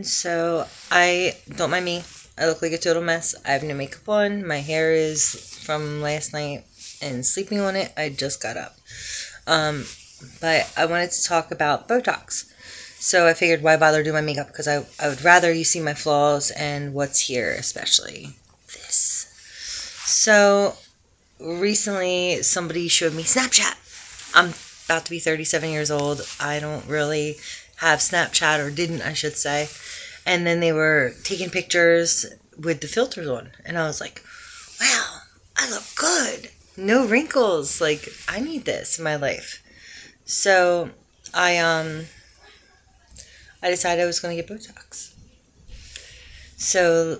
everyone. So don't mind me. I look like a total mess. I have no makeup on. My hair is from last night and sleeping on it. I just got up. But I wanted to talk about Botox. So I figured why bother doing my makeup, because I would rather you see my flaws and what's here, especially this. So recently somebody showed me Snapchat. I'm about to be 37 years old. I don't really have Snapchat, or didn't, I should say. And then they were taking pictures with the filters on. And I was like, wow, I look good. No wrinkles. Like, I need this in my life. So I decided I was going to get Botox. So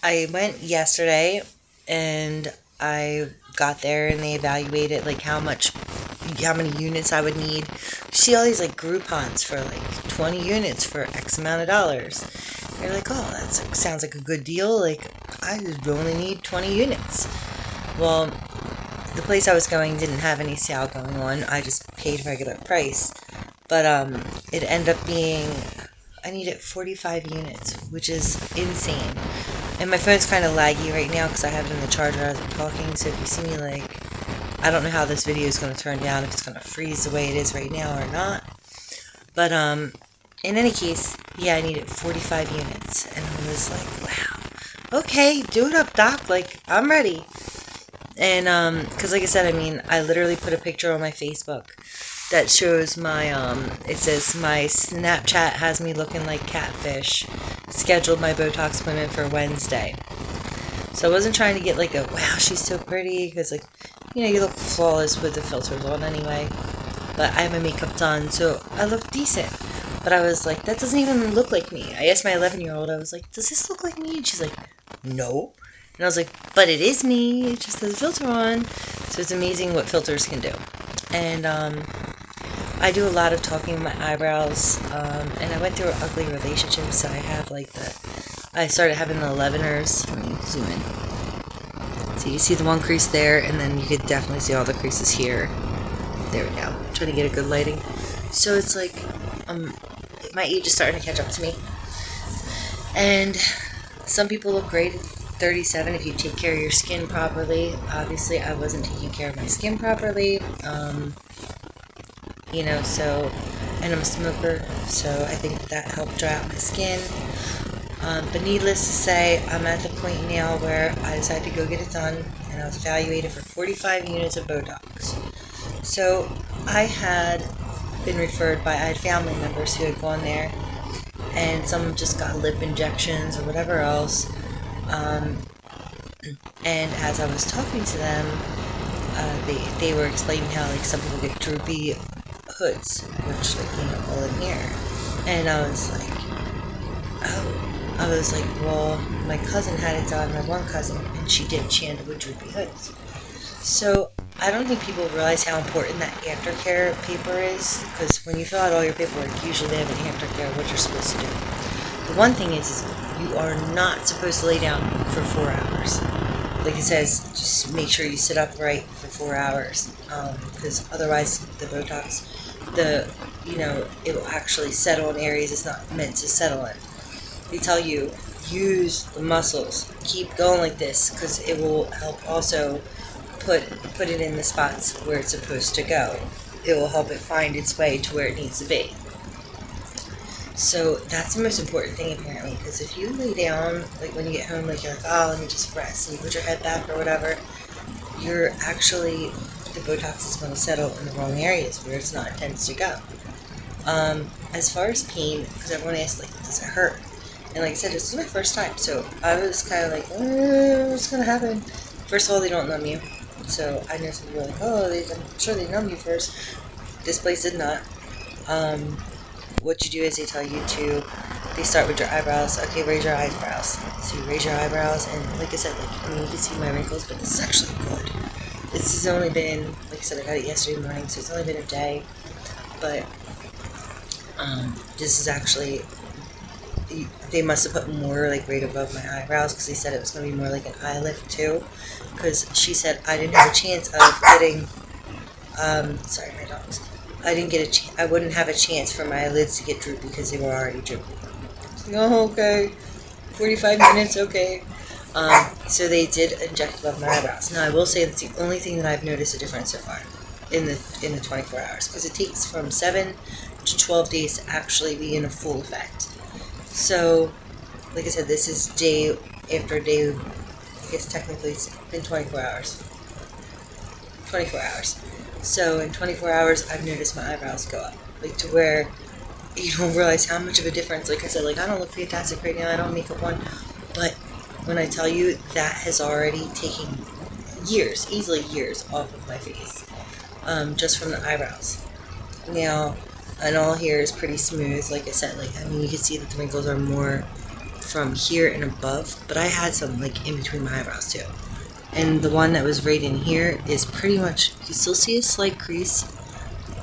I went yesterday and I got there and they evaluated like how many units I would need. You see all these like Groupons for like 20 units for X amount of dollars. You're like, oh, that sounds like a good deal. Like, I only need 20 units. Well, the place I was going didn't have any sale going on. I just paid regular price. But it ended up being, I needed 45 units, which is insane. And my phone's kind of laggy right now because I have it in the charger as I'm talking. So if you see me like, I don't know how this video is going to turn down, if it's going to freeze the way it is right now or not. But in any case, yeah, I needed 45 units. And I was like, wow, okay, do it up, doc. Like, I'm ready. And because like I said, I mean, I literally put a picture on my Facebook that shows my it says my Snapchat has me looking like catfish. Scheduled my Botox appointment for Wednesday. So I wasn't trying to get like a wow, she's so pretty, because like, you know, you look flawless with the filters on anyway. But I have my makeup done, so I look decent. But I was like, that doesn't even look like me. I asked my 11-year-old, I was like, does this look like me? And she's like, no. And I was like, but it is me. It just has a filter on. So it's amazing what filters can do. And I do a lot of talking with my eyebrows. And I went through an ugly relationship, so I have like I started having the 11ers. Let me zoom in. So you see the one crease there, and then you could definitely see all the creases here. There we go. I'm trying to get a good lighting. So it's like, my age is starting to catch up to me. And some people look great at 37 if you take care of your skin properly. Obviously, I wasn't taking care of my skin properly. You know, so, and I'm a smoker, so I think that helped dry out my skin. But needless to say, I'm at the point now where I decided to go get it done, and I was evaluated for 45 units of Botox. So I had been referred by, I had family members who had gone there, and some just got lip injections or whatever else. And as I was talking to them, they were explaining how like some people get droopy hoods, which like, you know, all in here. And I was like, oh, well, my cousin had it done, my one cousin, and she ended up with droopy hoods. So I don't think people realize how important that aftercare paper is, because when you fill out all your paperwork, usually they have an aftercare, what you're supposed to do. The one thing is you are not supposed to lay down for 4 hours. Like it says, just make sure you sit upright for 4 hours, because otherwise the Botox, it will actually settle in areas it's not meant to settle in. They tell you, use the muscles, keep going like this, because it will help also put it in the spots where it's supposed to go. It will help it find its way to where it needs to be. So that's the most important thing apparently, because if you lay down, like when you get home, like you're like, oh, let me just rest, and you put your head back or whatever, you're actually, the Botox is going to settle in the wrong areas where it's not intended to go. As far as pain, because everyone asks, like, does it hurt? And like I said, this is my first time, so I was kind of like, what's going to happen? First of all, they don't numb you, so I know some people are like, oh, I'm sure they numb you first. This place did not. What you do is they tell you they start with your eyebrows. Okay, raise your eyebrows. So you raise your eyebrows, and like I said, you can see my wrinkles, but this is actually good. This has only been, like I said, I got it yesterday morning, so it's only been a day, but this is actually, they must have put more like right above my eyebrows, because they said it was going to be more like an eye lift too, because she said I didn't have a chance of getting, sorry, my dogs. I wouldn't have a chance for my lids to get droopy because they were already droopy. Oh, okay. 45 minutes, okay. So they did inject above my eyebrows. Now I will say that's the only thing that I've noticed a difference so far in the 24 hours, because it takes from 7 to 12 days to actually be in a full effect. So, like I said, this is day after day. I guess technically it's been 24 hours. 24 hours. So in 24 hours, I've noticed my eyebrows go up, like to where you don't realize how much of a difference. Like I said, like I don't look fantastic right now. I don't make up one, but when I tell you that has already taken years, easily years, off of my face, just from the eyebrows. Now, and all here is pretty smooth. Like I said, like I mean, you can see that the wrinkles are more from here and above, but I had some like in between my eyebrows too. And the one that was right in here is pretty much, you still see a slight crease,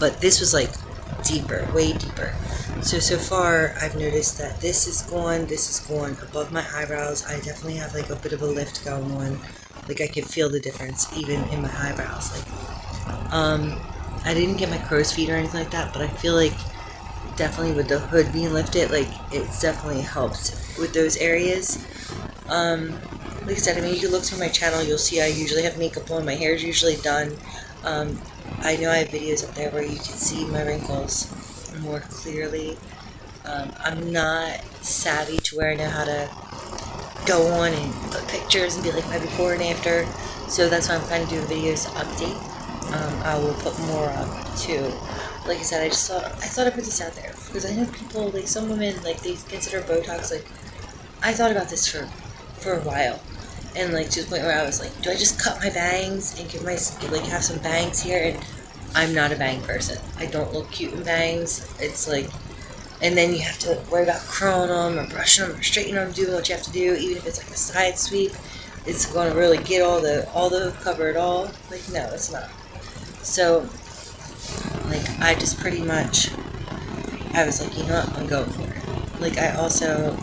but this was like deeper, way deeper. So far I've noticed that this is gone above my eyebrows. I definitely have like a bit of a lift going on. Like I can feel the difference even in my eyebrows. Like, I didn't get my crow's feet or anything like that, but I feel like definitely with the hood being lifted, like it's definitely helped with those areas. Like I said, I mean, you can look through my channel, you'll see I usually have makeup on, my hair is usually done. I know I have videos up there where you can see my wrinkles more clearly. I'm not savvy to where I know how to go on and put pictures and be like my before and after, so that's why I'm kind of doing videos to update. I will put more up too. Like I said, I thought I'd put this out there because I know people, like some women, like they consider Botox, like I thought about this for a while, and like to the point where I was like, do I just cut my bangs and give my like have some bangs here? And I'm not a bang person. I don't look cute in bangs. It's like, and then you have to worry about curling them or brushing them or straightening them, doing what you have to do, even if it's like a side sweep. It's going to really get all the cover it all. Like no, it's not. So like I just pretty much, I was like, you know what, I'm going for it. Like I also,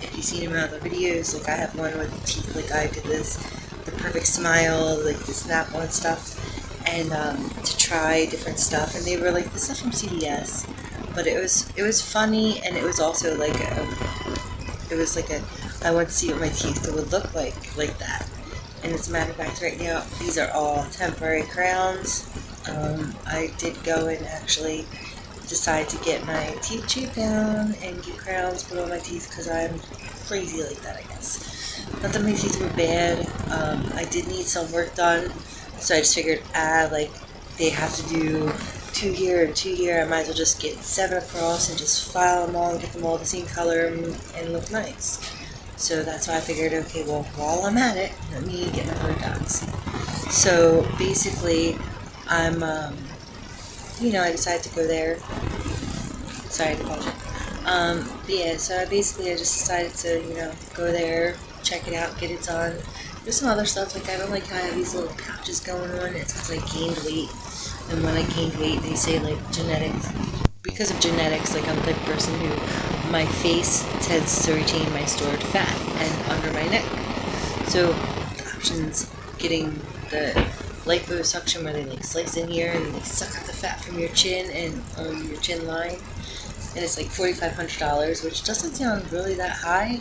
if you've seen my other videos, like I have one with the teeth, like I did this, the perfect smile, like the snap on stuff, and to try different stuff, and they were like, this is from CVS, but it was funny, and it was also like it was like I want to see what my teeth would look like that. And as a matter of fact, right now, these are all temporary crowns. I did go and actually decide to get my teeth chewed down and get crowns put on my teeth because I'm crazy like that, I guess. Not that my teeth were bad. I did need some work done, so I just figured, like, they have to do 2 here and 2 here. I might as well just get 7 across and just file them all and get them all the same color and look nice. So that's why I figured, okay, well, while I'm at it, let me get my Botox. So basically, I'm, you know, I decided to go there. Sorry, I apologize. But yeah, so I just decided to, you know, go there, check it out, get it done. There's some other stuff, like I don't like how I have these little pouches going on. It's because I gained weight, and when I gained weight, they say like genetics. Because of genetics, like I'm the type of person who, my face tends to retain my stored fat and under my neck. So options getting the liposuction where they like slice in here and they suck out the fat from your chin and your chin line, and it's like $4,500, which doesn't sound really that high,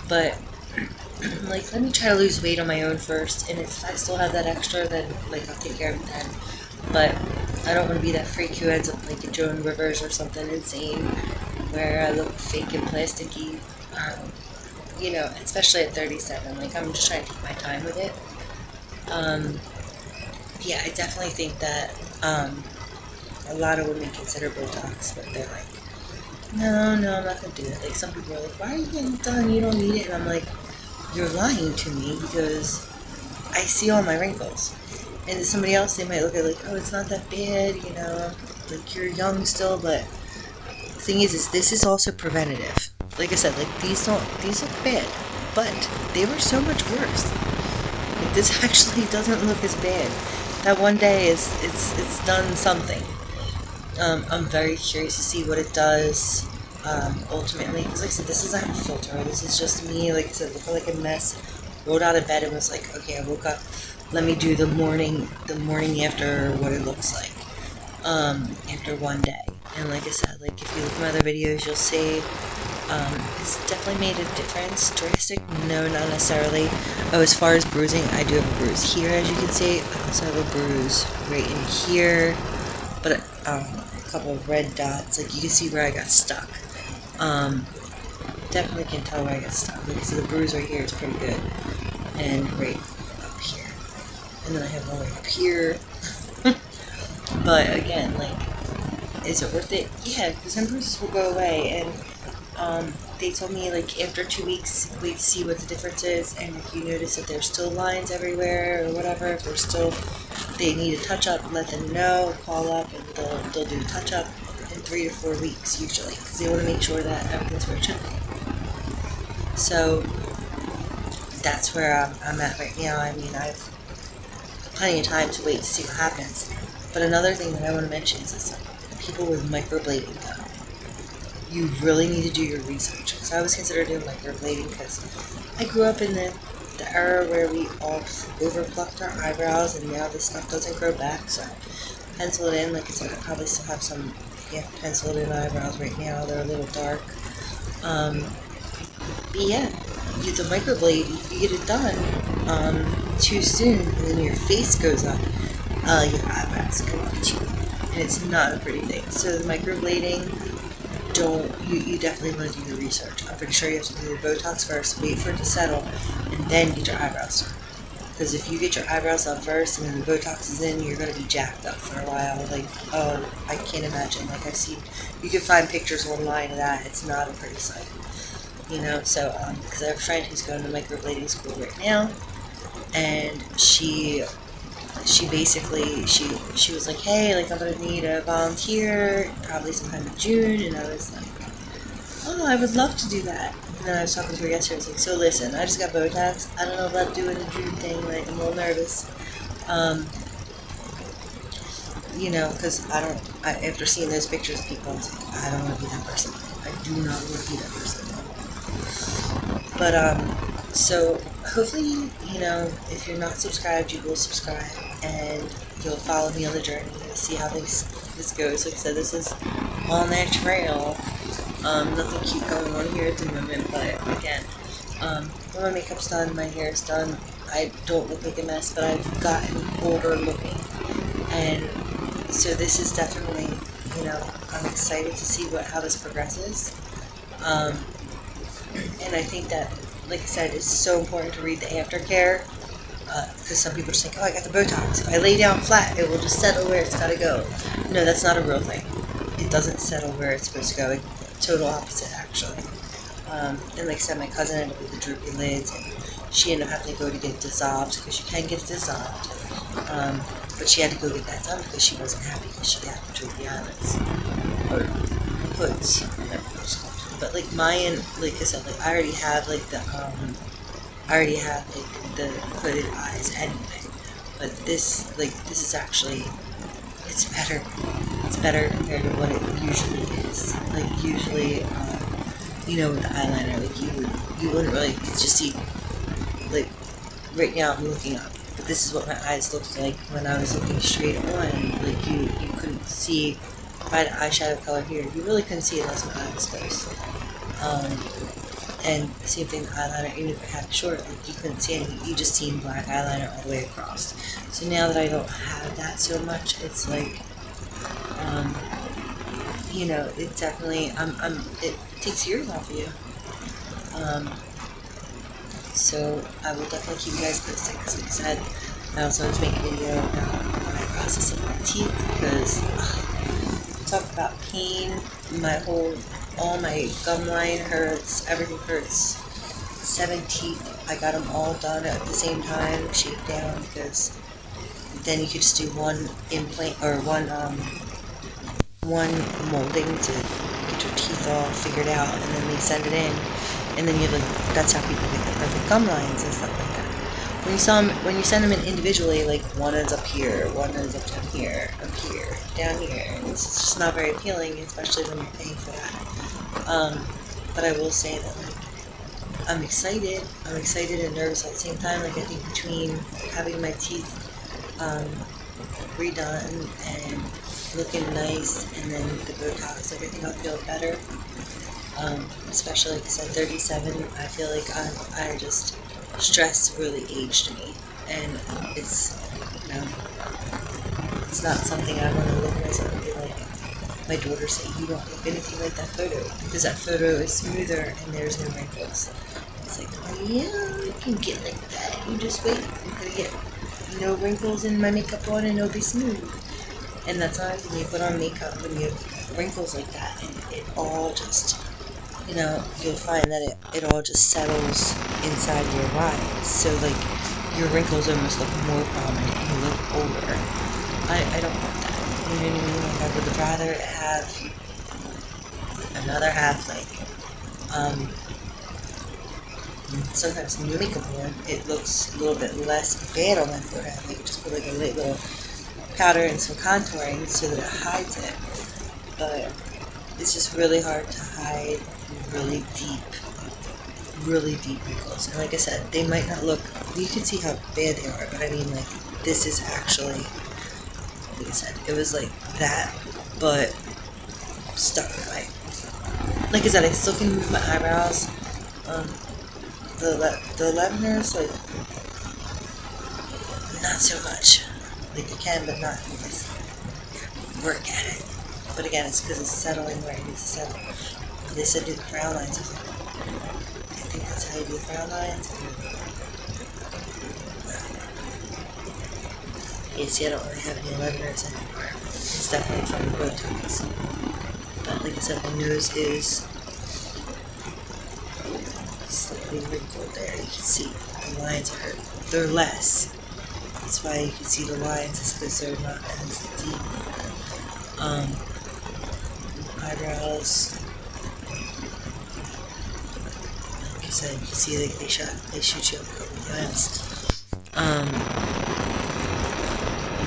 but like let me try to lose weight on my own first, and if I still have that extra, then like I'll take care of it then. But I don't want to be that freak who ends up like a Joan Rivers or something insane where I look fake and plasticky, you know, especially at 37. Like I'm just trying to take my time with it. Yeah, I definitely think that a lot of women consider Botox, but they're like, no, I'm not gonna do it. Like some people are like, why are you getting it done? You don't need it. And I'm like, you're lying to me because I see all my wrinkles. And to somebody else, they might look at it like, oh, it's not that bad, you know, like you're young still. But the thing is this is also preventative. Like I said, like these look bad, but they were so much worse. Like this actually doesn't look as bad. That one day it's done something. I'm very curious to see what it does ultimately, because like I said, this is not a filter. This is just me, like I said, looking like a mess. Rolled out of bed and was like, okay, I woke up. Let me do the morning after what it looks like after one day. And like I said, like if you look at my other videos, you'll see It's definitely made a difference. Drastic? No, not necessarily. Oh, as far as bruising, I do have a bruise here, as you can see. I also have a bruise right in here, but a couple of red dots. Like, you can see where I got stuck. Definitely can tell where I got stuck. Like, so the bruise right here is pretty good. And right up here. And then I have one right up here. But again, like, is it worth it? Yeah, because some bruises will go away. And they told me, like, after 2 weeks, wait to see what the difference is. And if you notice that there's still lines everywhere or whatever, if they're still, they need a touch-up, let them know, call up, and they'll do a touch-up in 3 to 4 weeks, usually. Because they want to make sure that everything's where it should be. So that's where I'm at right now. I mean, I've plenty of time to wait to see what happens. But another thing that I want to mention is this, people with microblading though. You really need to do your research. Because I was considering doing microblading because I grew up in the era where we all overplucked our eyebrows and now this stuff doesn't grow back. So pencil it in. Like I said, I probably still have some penciled in eyebrows right now. They're a little dark. But yeah, the microblade, if you get it done too soon and then your face goes up, your eyebrows come up too. And it's not a pretty thing. So the microblading, you definitely want to do your research. I'm pretty sure you have to do the Botox first, wait for it to settle, and then get your eyebrows done. Because if you get your eyebrows done first and then the Botox is in, you're going to be jacked up for a while. Like, oh, I can't imagine. Like, I've seen, you can find pictures online of that. It's not a pretty sight. You know, so, because I have a friend who's going to microblading school right now, and she basically, she was like, hey, like, I'm going to need a volunteer, probably sometime in June, and I was like, oh, I would love to do that. And then I was talking to her yesterday, I was like, so listen, I just got Botox, I don't know about doing the June thing, like, I'm a little nervous, you know, because after seeing those pictures of people, I was like, I don't want to be that person. I do not want to be that person. But, so hopefully, you know, if you're not subscribed, you will subscribe, and you'll follow me on the journey and see how this goes. Like I said, this is all natural. Nothing cute going on here at the moment, but again, when my makeup's done, my hair is done, I don't look like a mess, but I've gotten older looking, and so this is definitely, you know, I'm excited to see how this progresses. And I think that, like I said, it's so important to read the aftercare, because some people just think, oh, I got the Botox. If I lay down flat, it will just settle where it's got to go. No, that's not a real thing. It doesn't settle where it's supposed to go. It's total opposite, actually. And like I said, my cousin ended up with the droopy lids, and she ended up having to go to get it dissolved, because you can get it dissolved. But she had to go get that done because she wasn't happy because she got droopy eyelids. Or hoods. But like mine, like I said, like I already have like the hooded eyes anyway. But this is actually, it's better. It's better compared to what it usually is. Like usually, you know, with the eyeliner, like you wouldn't really just see, like right now I'm looking up, but this is what my eyes looked like when I was looking straight on. Like you couldn't see. If I had eyeshadow color here, you really couldn't see it unless my eye was closed. And same thing with eyeliner, even if I had it short, like you couldn't see anything, you just seen black eyeliner all the way across. So now that I don't have that so much, it's like, you know, it definitely, it takes years off of you. So I will definitely keep you guys posted, because like I said, I also want to make a video about my processing my teeth, because talk about pain, all my gum line hurts, everything hurts. 7 teeth, I got them all done at the same time, shaved down, because then you could just do one implant, or one molding to get your teeth all figured out, and then they send it in, and then that's how people get the perfect gum lines and stuff like that. When you send them in individually, like one ends up here, one ends up down here, down here, and it's just not very appealing, especially when you're paying for that. But I will say that, like, I'm excited and nervous at the same time. Like, I think between having my teeth redone and looking nice, and then the Botox, like, I think I'll feel better. Especially like I said, 37. I feel like I just stress really aged me, and it's you know it's not something I want to look at myself and be like. My daughter said, "You don't look anything like that photo because that photo is smoother and there's no wrinkles." It's like, oh yeah, you can get like that. You just wait. You're gonna get no wrinkles in my makeup on and it'll be smooth. And that's not when you put on makeup and you have wrinkles like that, and it all just, you'll find that it all just settles inside your lines. So like your wrinkles almost look more prominent and you look older. I don't want that. You know what I mean? Like I would rather have another half sometimes new makeup on, it looks a little bit less bad on my forehead. Like just put like a little powder and some contouring so that it hides it. But it's just really hard to hide really deep wrinkles. And like I said, they might not look, you can see how bad they are, but I mean like this is actually, like I said, it was like that, but stuck right. Like I said, I still can move my eyebrows. The leaveners, like, not so much. Like, you can, but not. You just work at it. But again, it's because it's settling where it needs to settle. They said do the frown lines. I was like, I think that's how you do the frown lines. Yeah, see, I don't really have any leaveners anymore. It's definitely from the Botox. But like I said, my nose is slightly wrinkled there. You can see the lines they're less. That's why you can see the lines, is because they're not as deep. Eyebrows, like I said, you can see like they shoot you up a couple lines.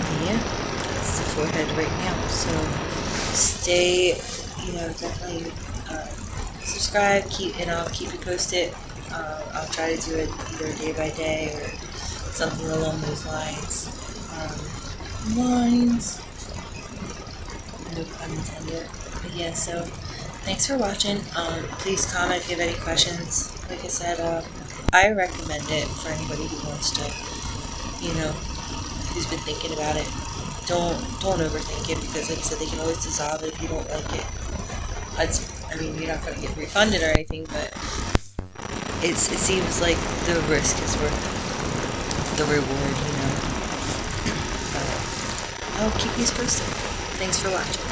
Yeah, that's the forehead right now. So stay, definitely subscribe, and I'll keep you posted. I'll try to do it either day by day or something along those lines. No pun intended. But yeah, so thanks for watching. Please comment if you have any questions. Like I said, I recommend it for anybody who wants to, who's been thinking about it. Don't overthink it, because like I said, they can always dissolve it if you don't like it. You're not going to get refunded or anything, but it seems like the risk is worth the reward, I'll keep you posted. Thanks for watching.